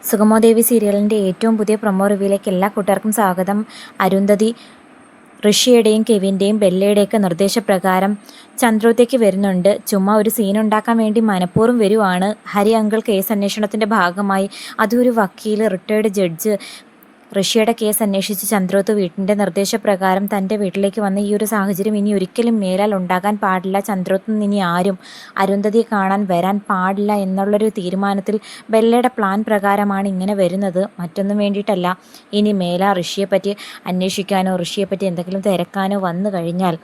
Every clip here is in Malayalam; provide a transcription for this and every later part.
സുഗമോദേവി സീരിയലിൻ്റെ ഏറ്റവും പുതിയ പ്രൊമോ റിവ്യൂയിലേക്ക് എല്ലാ കൂട്ടുകാർക്കും സ്വാഗതം. അരുന്ധതി ഋഷിയുടെയും കെവിൻ്റെയും ബെല്ലയുടെയൊക്കെ നിർദ്ദേശപ്രകാരം ചന്ദ്രോത്തേക്ക് വരുന്നുണ്ട്. ചുമ്മാ ഒരു സീൻ ഉണ്ടാക്കാൻ വേണ്ടി മനഃപൂർവ്വം വരുവാണ്. ഹരി അങ്കിൾ കേസ് അന്വേഷണത്തിൻ്റെ ഭാഗമായി അതൊരു വക്കീൽ, റിട്ടയർഡ് ജഡ്ജ് ഋഷിയുടെ കേസ് അന്വേഷിച്ച് ചന്ദ്രോത്ത് വീട്ടിൻ്റെ നിർദ്ദേശപ്രകാരം തൻ്റെ വീട്ടിലേക്ക് വന്ന ഈ ഒരു സാഹചര്യം ഇനി ഒരിക്കലും മേലാൽ ഉണ്ടാകാൻ പാടില്ല. ചന്ദ്രോത്ത് നിന്ന് ഇനി ആരും അരുന്ധതിയെ കാണാൻ വരാൻ പാടില്ല എന്നുള്ളൊരു തീരുമാനത്തിൽ ബെല്ലയുടെ പ്ലാൻ പ്രകാരമാണ് ഇങ്ങനെ വരുന്നത്. മറ്റൊന്നും വേണ്ടിയിട്ടല്ല. ഇനി മേലാൽ ഋഷിയെപ്പറ്റി അന്വേഷിക്കാനോ ഋഷിയെപ്പറ്റി എന്തെങ്കിലും തിരക്കാനോ വന്നു കഴിഞ്ഞാൽ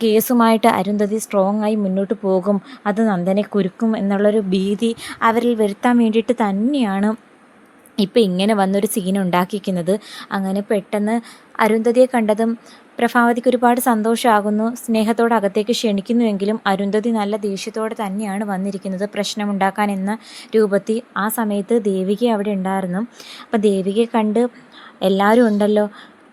കേസുമായിട്ട് അരുന്ധതി സ്ട്രോങ് ആയി മുന്നോട്ട് പോകും. അത് നന്ദനെ കുരുക്കും എന്നുള്ളൊരു ഭീതി അവരിൽ വരുത്താൻ വേണ്ടിയിട്ട് തന്നെയാണ് ഇപ്പം ഇങ്ങനെ വന്നൊരു സീൻ ഉണ്ടാക്കിയിരിക്കുന്നത്. അങ്ങനെ പെട്ടെന്ന് അരുന്ധതിയെ കണ്ടതും പ്രഭാവതിക്ക് ഒരുപാട് സന്തോഷമാകുന്നു. സ്നേഹത്തോടെ അകത്തേക്ക് ക്ഷണിക്കുന്നുവെങ്കിലും അരുന്ധതി നല്ല ദേഷ്യത്തോടെ തന്നെയാണ് വന്നിരിക്കുന്നത്, പ്രശ്നമുണ്ടാക്കാൻ എന്ന രൂപത്തിൽ. ആ സമയത്ത് ദേവിക അവിടെ ഉണ്ടായിരുന്നു. അപ്പം ദേവികയെ കണ്ട് എല്ലാവരും ഉണ്ടല്ലോ,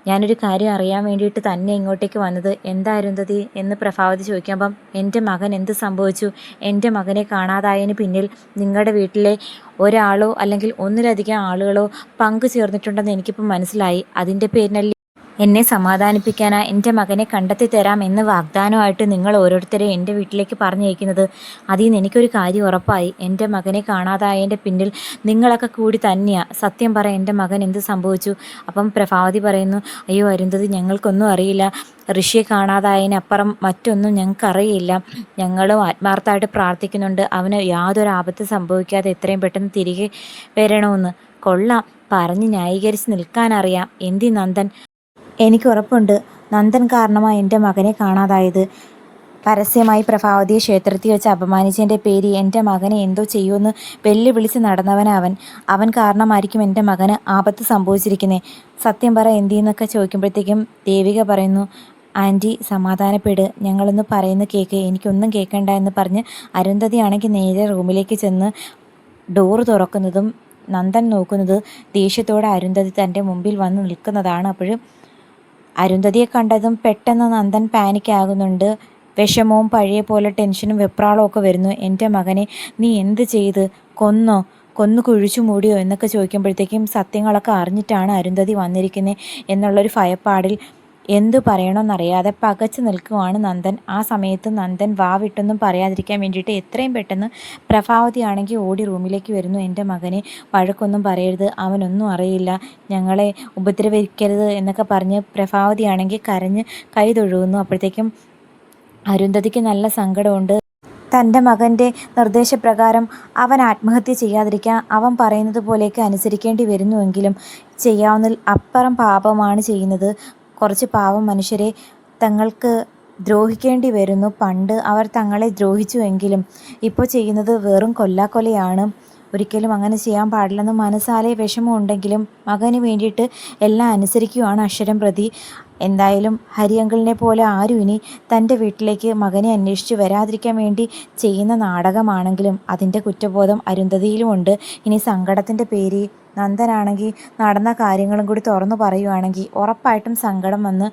ഞാനൊരു കാര്യം അറിയാൻ വേണ്ടിയിട്ട് തന്നെ ഇങ്ങോട്ടേക്ക് വന്നത്. എന്താ അരുന്ധതി എന്ന് പ്രഭാവതി ചോദിക്കുമ്പം, എൻ്റെ മകൻ എന്ത് സംഭവിച്ചു? എൻ്റെ മകനെ കാണാതായതിന് പിന്നിൽ നിങ്ങളുടെ വീട്ടിലെ ഒരാളോ അല്ലെങ്കിൽ ഒന്നിലധികം ആളുകളോ പങ്കു ചേർന്നിട്ടുണ്ടെന്ന് എനിക്കിപ്പം മനസ്സിലായി. അതിൻ്റെ പേരിനല്ലേ എന്നെ സമാധാനിപ്പിക്കാനാണ് എൻ്റെ മകനെ കണ്ടെത്തി തരാം എന്ന് വാഗ്ദാനമായിട്ട് നിങ്ങൾ ഓരോരുത്തരെ എൻ്റെ വീട്ടിലേക്ക് പറഞ്ഞയക്കുന്നത്. അതിൽ നിന്ന് എനിക്കൊരു കാര്യം ഉറപ്പായി. എൻ്റെ മകനെ കാണാതായതിൻ്റെ പിന്നിൽ നിങ്ങളൊക്കെ കൂടി തന്നെയാണ്. സത്യം പറ, എൻ്റെ മകൻ എന്ത് സംഭവിച്ചു? അപ്പം പ്രഭാവതി പറയുന്നു, അയ്യോ അരുന്ധതി, ഞങ്ങൾക്കൊന്നും അറിയില്ല. ഋഷിയെ കാണാതായതിനപ്പുറം മറ്റൊന്നും ഞങ്ങൾക്കറിയില്ല. ഞങ്ങളും ആത്മാർത്ഥമായിട്ട് പ്രാർത്ഥിക്കുന്നുണ്ട് അവന് യാതൊരു ആപത്ത് സംഭവിക്കാതെ എത്രയും പെട്ടെന്ന് തിരികെ വരണമെന്ന്. കൊള്ളാം, പറഞ്ഞ് ന്യായീകരിച്ച് നിൽക്കാനറിയാം. എന്തി നന്ദൻ? എനിക്ക് ഉറപ്പുണ്ട് നന്ദൻ കാരണമാണ് എൻ്റെ മകനെ കാണാതായത്. പരസ്യമായി പ്രഭാവതിയെ ക്ഷേത്രത്തിൽ വെച്ച് അപമാനിച്ചതിൻ്റെ പേര് എൻ്റെ മകനെ എന്തോ ചെയ്യുമെന്ന് വെല്ലുവിളിച്ച് നടന്നവനവൻ. അവൻ കാരണമായിരിക്കും എൻ്റെ മകന് ആപത്ത് സംഭവിച്ചിരിക്കുന്നത്. സത്യം പറ എന്തിന്നൊക്കെ ചോദിക്കുമ്പോഴത്തേക്കും ദേവിക പറയുന്നു, ആൻറ്റി സമാധാനപ്പെട്, ഞങ്ങളൊന്ന് പറയുന്ന കേൾക്ക്, എനിക്കൊന്നും കേൾക്കണ്ട എന്ന് പറഞ്ഞ് അരുന്ധതിയാണെങ്കിൽ നേരെ റൂമിലേക്ക് ചെന്ന് ഡോറ് തുറക്കുന്നതും നന്ദൻ നോക്കുന്നത് ദേഷ്യത്തോടെ അരുന്ധതി തൻ്റെ മുമ്പിൽ വന്ന് നിൽക്കുന്നതാണ്. അപ്പോഴും അരുന്ധതിയെ കണ്ടതും പെട്ടെന്ന് നന്ദൻ പാനിക്കാകുന്നുണ്ട്. വിഷമവും പഴയ പോലെ ടെൻഷനും വെപ്രാളവും ഒക്കെ വരുന്നു. എൻ്റെ മകനെ നീ എന്ത് ചെയ്ത്? കൊന്നു കുഴിച്ചു മൂടിയോ എന്നൊക്കെ ചോദിക്കുമ്പോഴത്തേക്കും സത്യങ്ങളൊക്കെ അറിഞ്ഞിട്ടാണ് അരുന്ധതി വന്നിരിക്കുന്നത് എന്നുള്ളൊരു ഭയപ്പാടിൽ എന്തു പറയണമെന്നറിയാതെ പകച്ചു നിൽക്കുവാണ് നന്ദൻ. ആ സമയത്ത് നന്ദൻ വാവിട്ടൊന്നും പറയാതിരിക്കാൻ വേണ്ടിയിട്ട് എത്രയും പെട്ടെന്ന് പ്രഭാവതിയാണെങ്കിൽ ഓടി റൂമിലേക്ക് വരുന്നു. എൻ്റെ മകനെ വഴക്കൊന്നും പറയരുത്, അവനൊന്നും അറിയില്ല, ഞങ്ങളെ ഉപദ്രവിക്കരുത് എന്നൊക്കെ പറഞ്ഞ് പ്രഭാവതിയാണെങ്കിൽ കരഞ്ഞ് കൈ തൊഴുകുന്നു. അപ്പോഴത്തേക്കും അരുന്ധതിക്ക് നല്ല സങ്കടമുണ്ട്. തൻ്റെ മകൻ്റെ നിർദ്ദേശപ്രകാരം അവൻ ആത്മഹത്യ ചെയ്യാതിരിക്കാൻ അവൻ പറയുന്നത് പോലെയൊക്കെ അനുസരിക്കേണ്ടി വരുന്നുവെങ്കിലും ചെയ്യാവുന്നതിൽ അപ്പുറം പാപമാണ് ചെയ്യുന്നത്. കുറച്ച് പാവം മനുഷ്യരെ തങ്ങൾക്ക് ദ്രോഹിക്കേണ്ടി വരുന്നു. പണ്ട് അവർ തങ്ങളെ ദ്രോഹിച്ചുവെങ്കിലും ഇപ്പോൾ ചെയ്യുന്നത് വെറും കൊല്ലാക്കൊലയാണ്. ഒരിക്കലും അങ്ങനെ ചെയ്യാൻ പാടില്ലെന്ന് മനസ്സാലെ വിഷമമുണ്ടെങ്കിലും മകന് വേണ്ടിയിട്ട് എല്ലാം അനുസരിക്കുകയാണ് അക്ഷരം പ്രതി. എന്തായാലും ഹരിയങ്കിളിനെ പോലെ ആരും ഇനി തൻ്റെ വീട്ടിലേക്ക് മകനെ അന്വേഷിച്ച് വരാതിരിക്കാൻ വേണ്ടി ചെയ്യുന്ന നാടകമാണെങ്കിലും അതിൻ്റെ കുറ്റബോധം അരുന്ധതിയിലുമുണ്ട്. ഇനി സങ്കടത്തിൻ്റെ പേര് നന്ദനാണെങ്കിൽ നടന്ന കാര്യങ്ങളും കൂടി തുറന്നു പറയുവാണെങ്കിൽ ഉറപ്പായിട്ടും സങ്കടം വന്ന്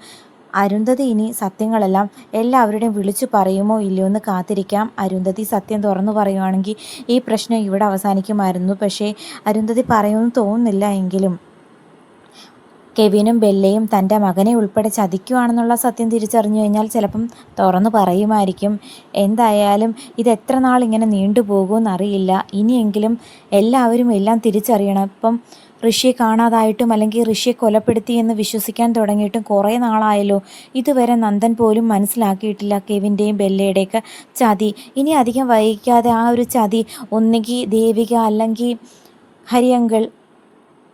അരുന്ധതി ഇനി സത്യങ്ങളെല്ലാം എല്ലാവരുടെയും വിളിച്ചു പറയുമോ ഇല്ലയോ എന്ന് കാത്തിരിക്കാം. അരുന്ധതി സത്യം തുറന്നു പറയുവാണെങ്കിൽ ഈ പ്രശ്നം ഇവിടെ അവസാനിക്കുമായിരുന്നു. പക്ഷേ അരുന്ധതി പറയുമെന്ന് തോന്നുന്നില്ല. എങ്കിലും കെവിനും ബെല്ലയും തൻ്റെ മകനെ ഉൾപ്പെടെ ചതിക്കുകയാണെന്നുള്ള സത്യം തിരിച്ചറിഞ്ഞു കഴിഞ്ഞാൽ ചിലപ്പം തുറന്നു പറയുമായിരിക്കും. എന്തായാലും ഇത് എത്ര നാൾ ഇങ്ങനെ നീണ്ടുപോകുമെന്നറിയില്ല. ഇനിയെങ്കിലും എല്ലാവരും എല്ലാം തിരിച്ചറിയണം. ഇപ്പം ഋഷിയെ കാണാതായിട്ടും അല്ലെങ്കിൽ ഋഷിയെ കൊലപ്പെടുത്തി എന്ന് വിശ്വസിക്കാൻ തുടങ്ങിയിട്ടും കുറേ നാളായല്ലോ. ഇതുവരെ നന്ദൻ പോലും മനസ്സിലാക്കിയിട്ടില്ല കെവിൻ്റെയും ബെല്ലയുടെയൊക്കെ ചതി. ഇനി അധികം വൈകിക്കാതെ ആ ഒരു ചതി ഒന്നുകിൽ ദേവിക അല്ലെങ്കിൽ ഹരിയങ്കിൾ,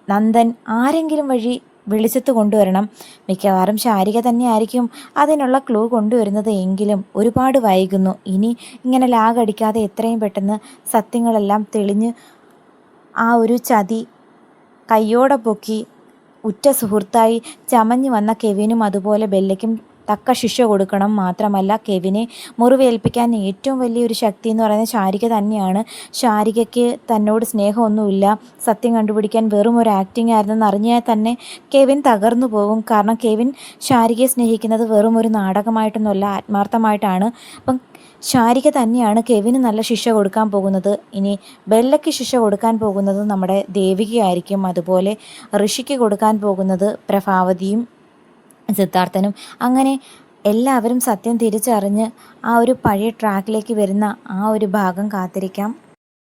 നന്ദൻ ആരെങ്കിലും വഴി വെളിച്ചത്ത് കൊണ്ടുവരണം. മിക്കവാറും ശാരിക തന്നെ ആയിരിക്കും അതിനുള്ള ക്ലൂ കൊണ്ടുവരുന്നത്. എങ്കിലും ഒരുപാട് വൈകുന്നു. ഇനി ഇങ്ങനെ ലാഗടിക്കാതെ എത്രയും പെട്ടെന്ന് സത്യങ്ങളെല്ലാം തെളിഞ്ഞ് ആ ഒരു ചതി കയ്യോടെ പൊക്കി ഉറ്റ സുഹൃത്തായി ചമഞ്ഞു വന്ന കെവിനും അതുപോലെ ബെല്ലയ്ക്കും തക്ക ശിക്ഷ കൊടുക്കണം. മാത്രമല്ല കെവിനെ മുറിവേൽപ്പിക്കാൻ ഏറ്റവും വലിയൊരു ശക്തി എന്ന് പറയുന്നത് ശാരിക തന്നെയാണ്. ശാരികയ്ക്ക് തന്നോട് സ്നേഹമൊന്നുമില്ല, സത്യം കണ്ടുപിടിക്കാൻ വെറും ഒരു ആക്ടിങ് ആയിരുന്നെന്ന് അറിഞ്ഞാൽ തന്നെ കെവിൻ തകർന്നു പോകും. കാരണം കെവിൻ ശാരികയെ സ്നേഹിക്കുന്നത് വെറും ഒരു നാടകമായിട്ടൊന്നുമല്ല, ആത്മാർത്ഥമായിട്ടാണ്. അപ്പം ശാരിക തന്നെയാണ് കെവിന് നല്ല ശിക്ഷ കൊടുക്കാൻ പോകുന്നത്. ഇനി ബെല്ലയ്ക്ക് ശിക്ഷ കൊടുക്കാൻ പോകുന്നത് നമ്മുടെ ദേവികയായിരിക്കും. അതുപോലെ ഋഷിക്ക് കൊടുക്കാൻ പോകുന്നത് പ്രഭാവതിയും സിദ്ധാർത്ഥനും. അങ്ങനെ എല്ലാവരും സത്യം തിരിച്ചറിഞ്ഞ് ആ ഒരു പഴയ ട്രാക്കിലേക്ക് വരുന്ന ആ ഒരു ഭാഗം കാത്തിരിക്കാം.